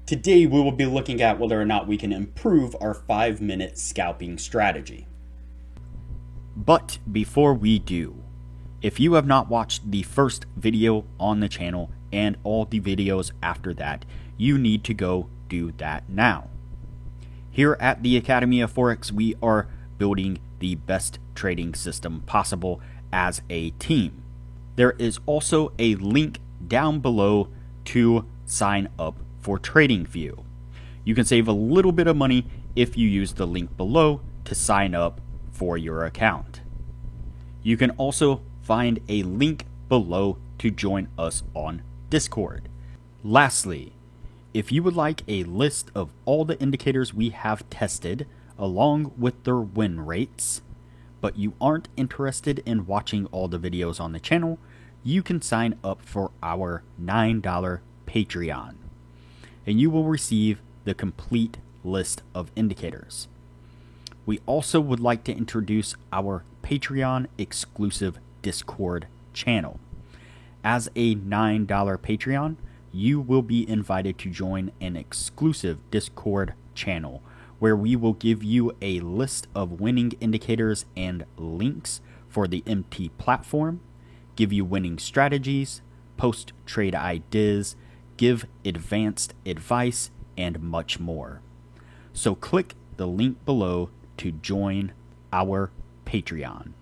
Today we will be looking at whether or not we can improve our 5-minute scalping strategy. But before we do, if you have not watched the first video on the channel and all the videos after that, you need to go do that now. Here at the Academy of Forex, we are building the best trading system possible as a team. There is also a link down below to sign up for TradingView. You can save a little bit of money if you use the link below to sign up for your account. You can also find a link below to join us on Discord. Lastly, if you would like a list of all the indicators we have tested along with their win rates, but you aren't interested in watching all the videos on the channel, you can sign up for our $9 Patreon, and you will receive the complete list of indicators. We also would like to introduce our Patreon exclusive Discord channel. As a $9 Patreon, you will be invited to join an exclusive Discord channel where we will give you a list of winning indicators and links for the MT platform, give you winning strategies, post trade ideas, give advanced advice, and much more. So click the link below to join our Patreon.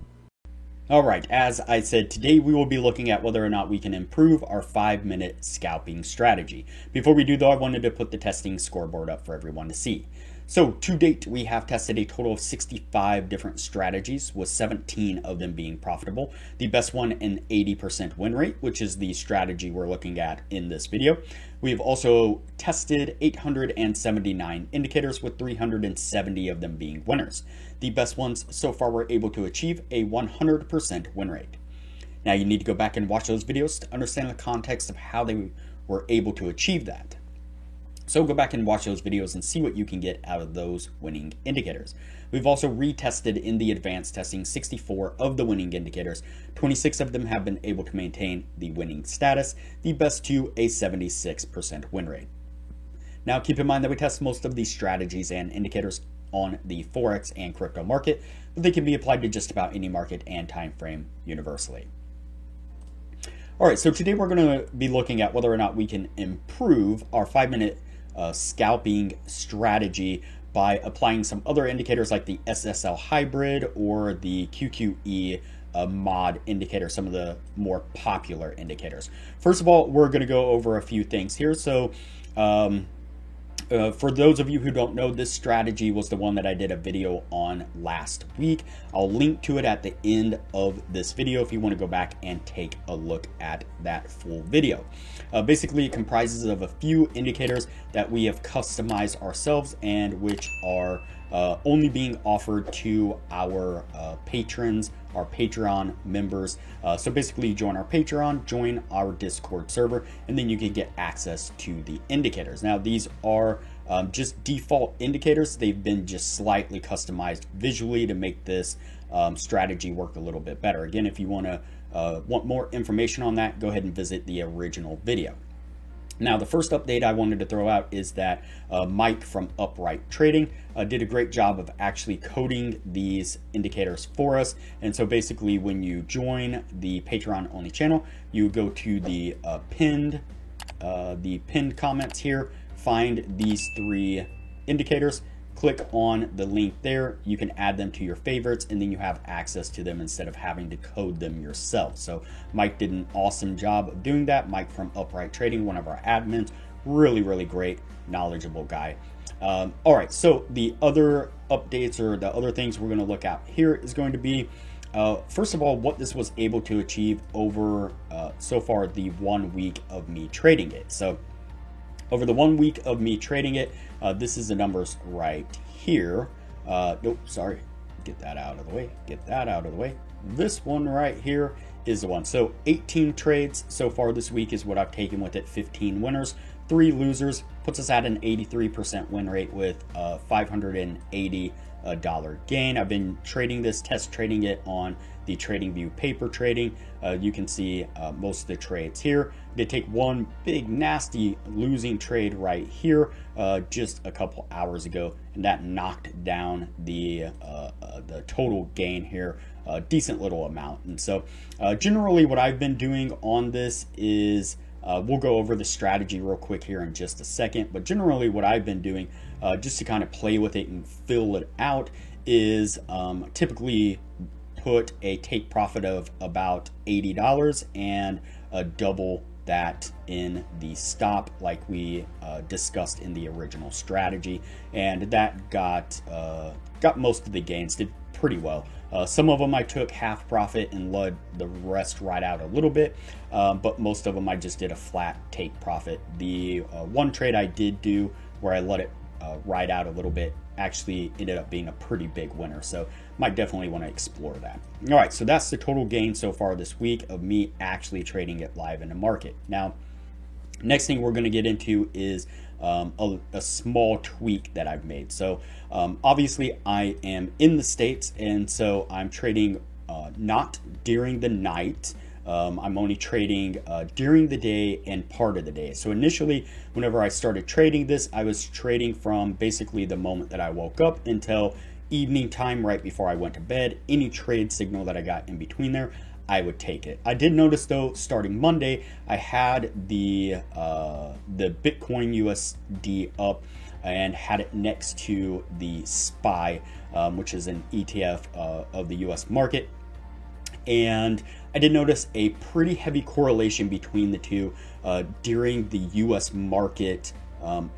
Alright, as I said, today we will be looking at whether or not we can improve our 5-minute scalping strategy. Before we do though, I wanted to put the testing scoreboard up for everyone to see. So to date, we have tested a total of 65 different strategies, with 17 of them being profitable. The best one, an 80% win rate, which is the strategy we're looking at in this video. We've also tested 879 indicators, with 370 of them being winners. The best ones so far were able to achieve a 100% win rate. Now you need to go back and watch those videos to understand the context of how they were able to achieve that. So go back and watch those videos and see what you can get out of those winning indicators. We've also retested in the advanced testing 64 of the winning indicators. 26 of them have been able to maintain the winning status, the best two a 76% win rate. Now keep in mind that we test most of these strategies and indicators on the Forex and crypto market, but they can be applied to just about any market and time frame universally. Alright, so today we're going to be looking at whether or not we can improve our 5-minute scalping strategy by applying some other indicators like the SSL hybrid or the QQE mod indicator, some of the more popular indicators. First of all, we're going to go over a few things here. So for those of you who don't know, this strategy was the one that I did a video on last week. I'll link to it at the end of this video if you want to go back and take a look at that full video. Basically, it comprises of a few indicators that we have customized ourselves and which are only being offered to our patrons, our Patreon members. So basically you join our Patreon, join our Discord server, and then you can get access to the indicators. Now these are just default indicators. They've been just slightly customized visually to make this strategy work a little bit better. Again, if you want more information on that, go ahead and visit the original video. Now, the first update I wanted to throw out is that Mike from Upright Trading did a great job of actually coding these indicators for us. And so basically when you join the Patreon only channel, you go to the pinned comments here, find these 3 indicators, click on the link there. You can add them to your favorites, and then you have access to them instead of having to code them yourself. So Mike did an awesome job of doing that. Mike from Upright Trading, one of our admins, really great, knowledgeable guy. All right, so the other updates or the other things we're going to look at here is going to be, first of all, what this was able to achieve over so far the 1 week of me trading it. So over the 1 week of me trading it, this is the numbers right here. Nope, sorry, get that out of the way, This one right here is the one. So 18 trades so far this week is what I've taken with it. 15 winners, 3 losers, puts us at an 83% win rate with 580 $1 gain. I've been trading this, test trading it on the TradingView paper trading. You can see most of the trades here. They take one big nasty losing trade right here just a couple hours ago, and that knocked down the total gain here, a decent little amount. And so generally what I've been doing on this is we'll go over the strategy real quick here in just a second, but generally what I've been doing just to kind of play with it and fill it out is typically put a take profit of about $80 and double that in the stop like we discussed in the original strategy, and that got most of the gains, did pretty well. Some of them I took half profit and let the rest ride out a little bit, but most of them I just did a flat take profit. The one trade I did do where I let it ride out a little bit actually ended up being a pretty big winner, so might definitely want to explore that. All right, so that's the total gain so far this week of me actually trading it live in the market. Now, next thing we're going to get into is a small tweak that I've made. So obviously I am in the States, and so I'm trading not during the night. I'm only trading during the day and part of the day. So initially, whenever I started trading this, I was trading from basically the moment that I woke up until evening time, right before I went to bed. Any trade signal that I got in between there, I would take it. I did notice though, starting Monday, I had the Bitcoin USD up and had it next to the SPY, which is an ETF of the US market. And I did notice a pretty heavy correlation between the two during the US market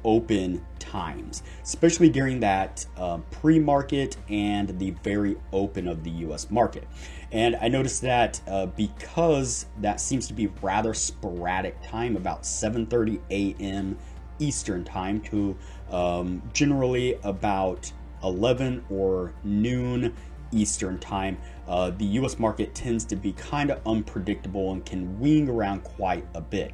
open times, especially during that pre-market and the very open of the US market. And I noticed that because that seems to be rather sporadic time, about 7:30 a.m. Eastern time to generally about 11 or noon Eastern time, the US market tends to be kind of unpredictable and can wing around quite a bit.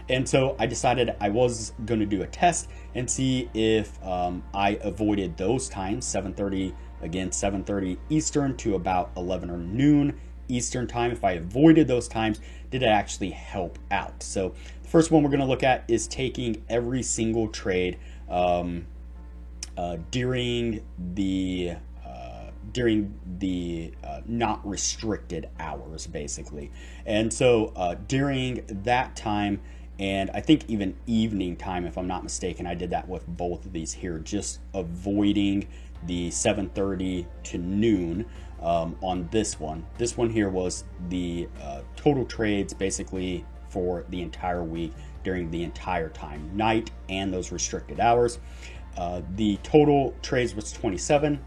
And so I decided I was going to do a test and see if I avoided those times, 7:30, again 7:30 Eastern to about 11 or noon Eastern time. If I avoided those times, did it actually help out? So the first one we're going to look at is taking every single trade during the not restricted hours, basically. And so during that time, and I think even evening time, if I'm not mistaken, I did that with both of these here, just avoiding the 7:30 to noon on this one. This one here was the total trades basically for the entire week during the entire time, night and those restricted hours. The total trades was 27.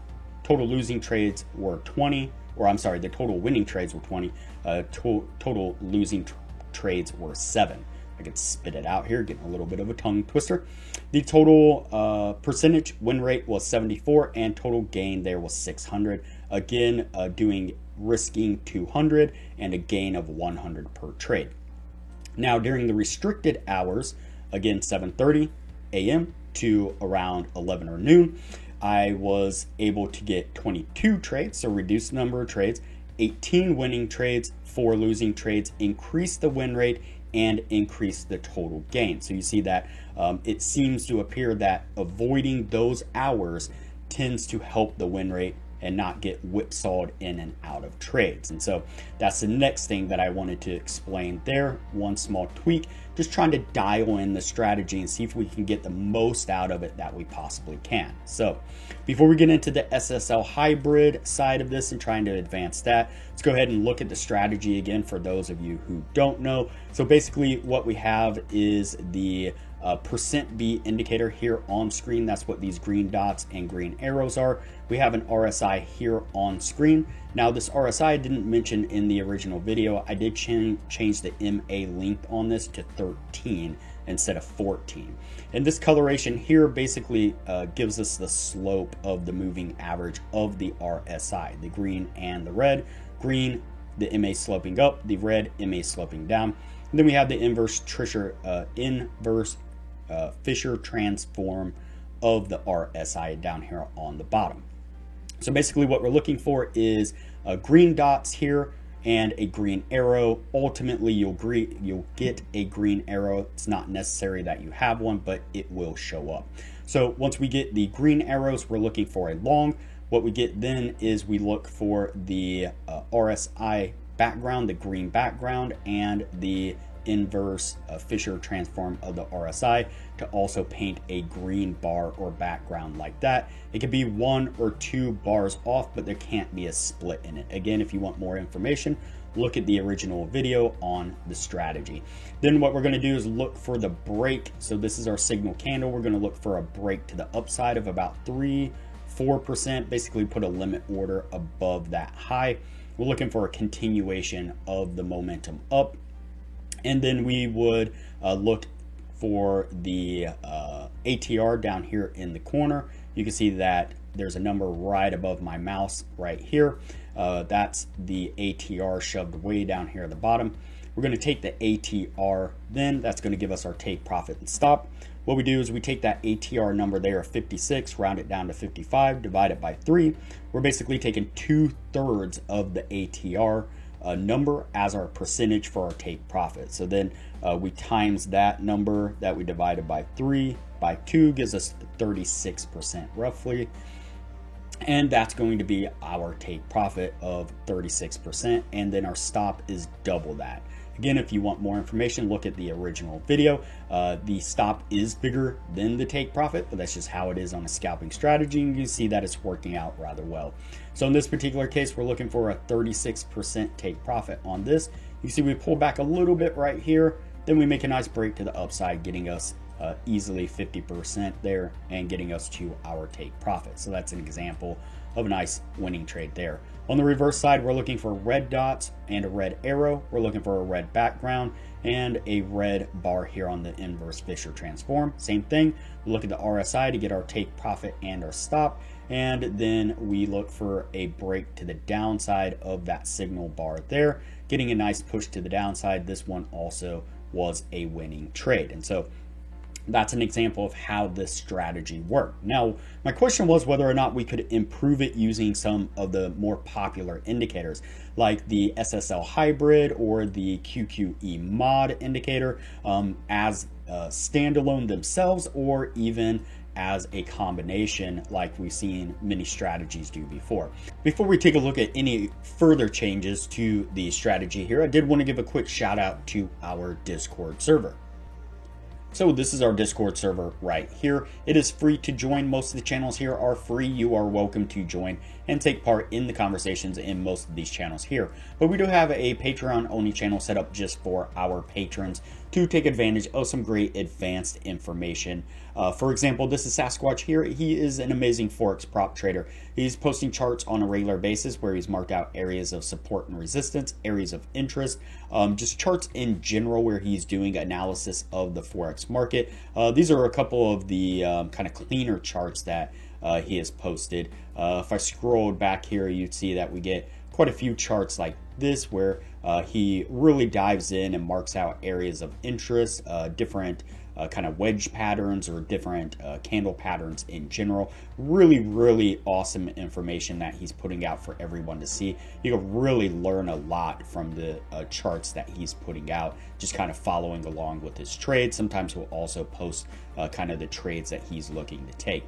Total losing trades were 20, or I'm sorry, the total winning trades were 20. Total losing trades were 7. I could spit it out here, getting a little bit of a tongue twister. The total percentage win rate was 74, and total gain there was 600. Again, risking 200 and a gain of 100 per trade. Now, during the restricted hours, again 7:30 a.m. to around 11 or noon, I was able to get 22 trades, so reduced number of trades, 18 winning trades, 4 losing trades, increase the win rate, and increase the total gain. So you see that it seems to appear that avoiding those hours tends to help the win rate and not get whipsawed in and out of trades. And so that's the next thing that I wanted to explain there. One small tweak, just trying to dial in the strategy and see if we can get the most out of it that we possibly can. So before we get into the SSL hybrid side of this and trying to advance that, let's go ahead and look at the strategy again for those of you who don't know. So basically what we have is the %B indicator here on screen. That's what these green dots and green arrows are. We have an RSI here on screen. Now this RSI I didn't mention in the original video. I did change the MA length on this to 13 instead of 14. And this coloration here basically gives us the slope of the moving average of the RSI, the green and the red. Green, the MA sloping up, the red, MA sloping down. And then we have the inverse Fisher transform of the RSI down here on the bottom. So basically what we're looking for is green dots here and a green arrow. Ultimately, you'll get a green arrow. It's not necessary that you have one, but it will show up. So once we get the green arrows, we're looking for a long. What we get then is we look for the RSI background, the green background, and the inverse Fisher transform of the RSI to also paint a green bar or background like that. It could be 1 or 2 bars off, but there can't be a split in it. Again, if you want more information, look at the original video on the strategy. Then what we're going to do is look for the break. So this is our signal candle. We're going to look for a break to the upside of about 3-4%, basically put a limit order above that high. We're looking for a continuation of the momentum up. And then we would look for the ATR down here in the corner. You can see that there's a number right above my mouse right here. That's the ATR shoved way down here at the bottom. We're going to take the ATR, then that's going to give us our take profit and stop. What we do is we take that ATR number there of 56, round it down to 55, divide it by 3. We're basically taking 2/3 of the ATR number as our percentage for our take profit. So then we times that number that we divided by 3 by 2 gives us 36% roughly. And that's going to be our take profit of 36%. And then our stop is double that. Again, if you want more information, look at the original video. The stop is bigger than the take profit, but that's just how it is on a scalping strategy. And you see that it's working out rather well. So in this particular case, we're looking for a 36% take profit on this. You see we pull back a little bit right here. Then we make a nice break to the upside, getting us easily 50% there and getting us to our take profit. So that's an example of a nice winning trade there. On the reverse side, we're looking for red dots and a red arrow. We're looking for a red background and a red bar here on the inverse Fisher transform. Same thing. We look at the RSI to get our take profit and our stop. And then we look for a break to the downside of that signal bar there, getting a nice push to the downside. This one also was a winning trade. And so that's an example of how this strategy worked. Now, my question was whether or not we could improve it using some of the more popular indicators like the SSL hybrid or the QQE mod indicator as standalone themselves, or even as a combination like we've seen many strategies do before. Before we take a look at any further changes to the strategy here, I did want to give a quick shout out to our Discord server. So this is our Discord server right here. It is free to join. Most of the channels here are free. You are welcome to join and take part in the conversations in most of these channels here. But we do have a Patreon only channel set up just for our patrons to take advantage of some great advanced information. For example, this is Sasquatch here. He is an amazing Forex prop trader. He's posting charts on a regular basis where he's marked out areas of support and resistance, areas of interest, just charts in general where he's doing analysis of the Forex market. These are a couple of the kind of cleaner charts that he has posted. If I scrolled back here, you'd see that we get quite a few charts like this where he really dives in and marks out areas of interest, different kind of wedge patterns or different candle patterns in general. Really awesome information that he's putting out for everyone to see. You can really learn a lot from the charts that he's putting out, just kind of following along with his trades. Sometimes he'll also post kind of the trades that he's looking to take.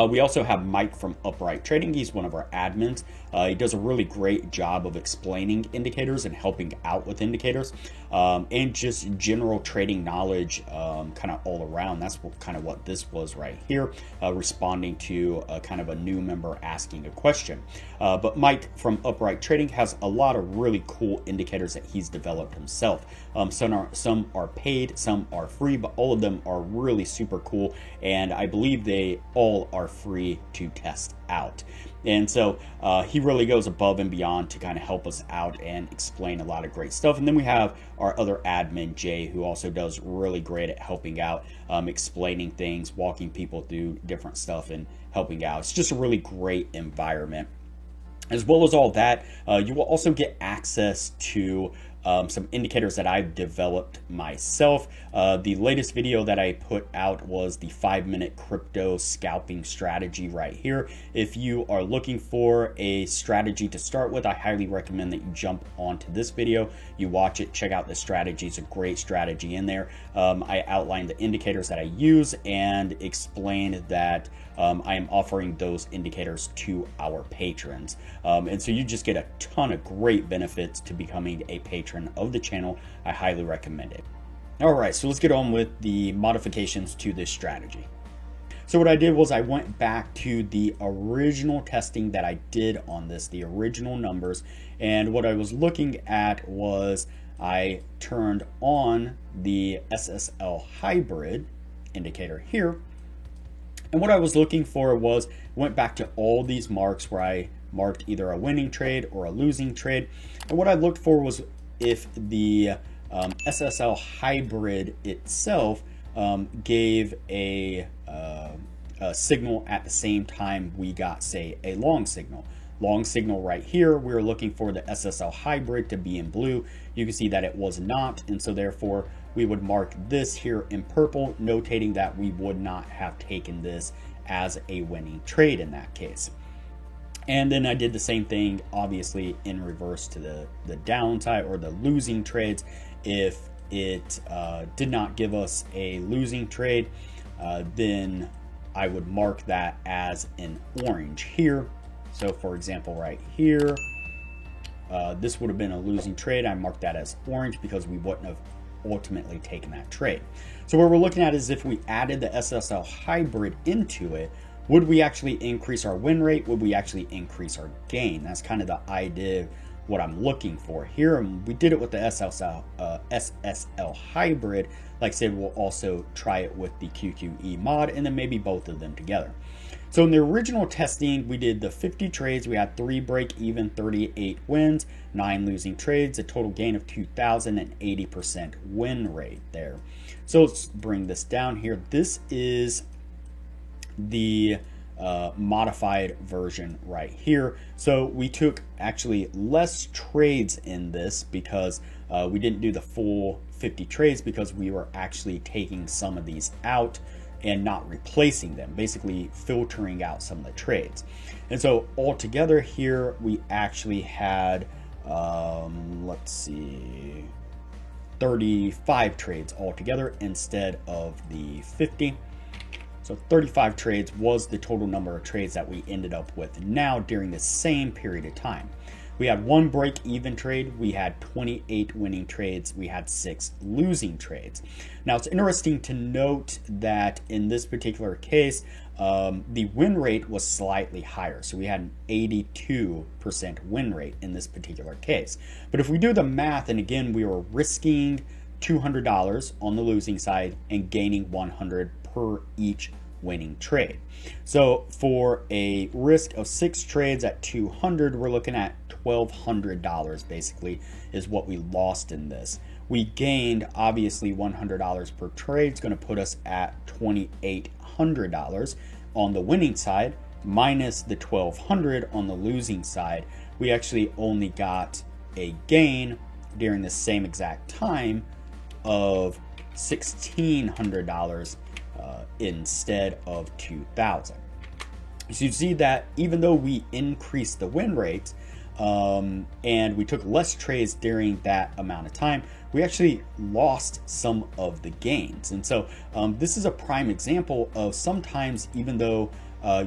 We also have Mike from Upright Trading. He's one of our admins. He does a really great job of explaining indicators and helping out with indicators and just general trading knowledge kind of all around. That's kind of what this was right here, responding to kind of a new member asking a question. But Mike from Upright Trading has a lot of really cool indicators that he's developed himself. Some are paid, some are free, but all of them are really super cool. And I believe they all are free to test out. And so he really goes above and beyond to kind of help us out and explain a lot of great stuff. And then we have our other admin, Jay, who also does really great at helping out, explaining things, walking people through different stuff and helping out. It's just a really great environment. As well as all that, you will also get access to some indicators that I've developed myself. The latest video that I put out was the 5-minute crypto scalping strategy right here. If you are looking for a strategy to start with, I highly recommend that you jump onto this video, you watch it, check out the strategy. It's a great strategy in there. I outlined the indicators that I use and explained that I am offering those indicators to our patrons. And so you just get a ton of great benefits to becoming a patron of the channel. I highly recommend it. All right, so let's get on with the modifications to this strategy. So what I did was I went back to the original testing that I did on this, the original numbers, and what I was looking at was I turned on the SSL hybrid indicator here, and what I was looking for was went back to all these marks where I marked either a winning trade or a losing trade, and what I looked for was if the SSL hybrid itself gave a signal at the same time we got, say, a long signal. Long signal right here, we were looking for the SSL hybrid to be in blue. You can see that it was not, and so therefore we would mark this here in purple, notating that we would not have taken this as a winning trade in that case. And then I did the same thing, obviously, in reverse to the downside or the losing trades. If it did not give us a losing trade, then I would mark that as an orange here. So for example, right here, this would have been a losing trade. I marked that as orange because we wouldn't have ultimately taken that trade. So what we're looking at is if we added the SSL hybrid into it, would we actually increase our win rate? Would we actually increase our gain? That's kind of the idea, what I'm looking for here. And we did it with the SSL hybrid. Like I said, we'll also try it with the QQE mod and then maybe both of them together. So in the original testing, we did the 50 trades. We had 3 break even, 38 wins, 9 losing trades, a total gain of 2,000 and 80% win rate there. So let's bring this down here. This is the modified version right here. So we took actually less trades in this because we didn't do the full 50 trades because we were actually taking some of these out and not replacing them, basically filtering out some of the trades. And so altogether here we actually had let's see, 35 trades altogether instead of the 50. So 35 trades was the total number of trades that we ended up with now during the same period of time. We had 1 break-even trade, we had 28 winning trades, we had 6 losing trades. Now it's interesting to note that in this particular case, the win rate was slightly higher. So we had an 82% win rate in this particular case. But if we do the math, and again, we were risking $200 on the losing side and gaining $100 per each winning trade. So for a risk of 6 trades at 200, we're looking at $1,200 basically is what we lost in this. We gained obviously $100 per trade. It's going to put us at $2,800 on the winning side, minus the $1,200 on the losing side. We actually only got a gain during the same exact time of $1,600 instead of $2,000. So you see that even though we increased the win rate and we took less trades during that amount of time, we actually lost some of the gains. And so this is a prime example of sometimes even though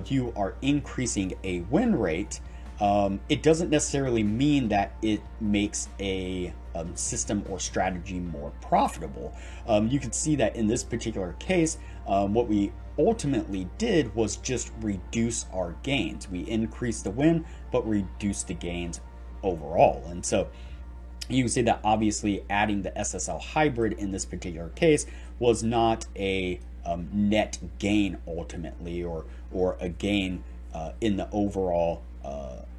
you are increasing a win rate, it doesn't necessarily mean that it makes a system or strategy more profitable. You can see that in this particular case, what we ultimately did was just reduce our gains. We increased the win, but reduced the gains overall. And so you can see that obviously adding the SSL hybrid in this particular case was not a net gain ultimately, or a gain in the overall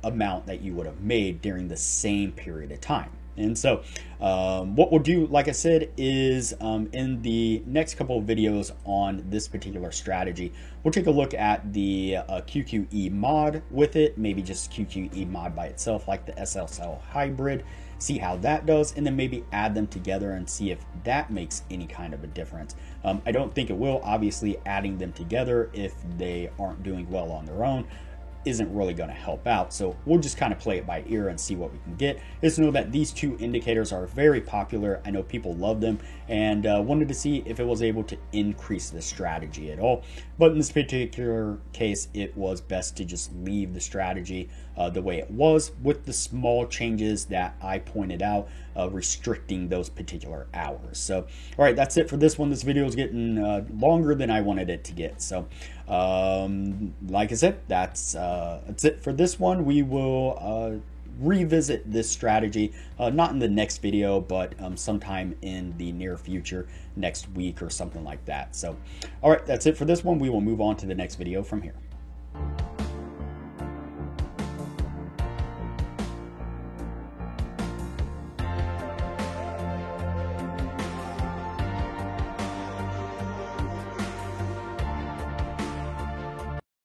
amount that you would have made during the same period of time. And so what we'll do, like I said, is in the next couple of videos on this particular strategy, we'll take a look at the QQE mod with it, maybe just QQE mod by itself, like the SSL hybrid, see how that does, and then maybe add them together and see if that makes any kind of a difference. I don't think it will. Obviously, adding them together, if they aren't doing well on their own, isn't really going to help out. So we'll just kind of play it by ear and see what we can get. Just know that these two indicators are very popular. I know people love them, and wanted to see if it was able to increase the strategy at all. But in this particular case, it was best to just leave the strategy the way it was, with the small changes that I pointed out, restricting those particular hours. So, all right, that's it for this one. This video is getting longer than I wanted it to get. So, like I said, that's it for this one. We will revisit this strategy, not in the next video, but sometime in the near future, next week or something like that. So, all right, that's it for this one. We will move on to the next video from here.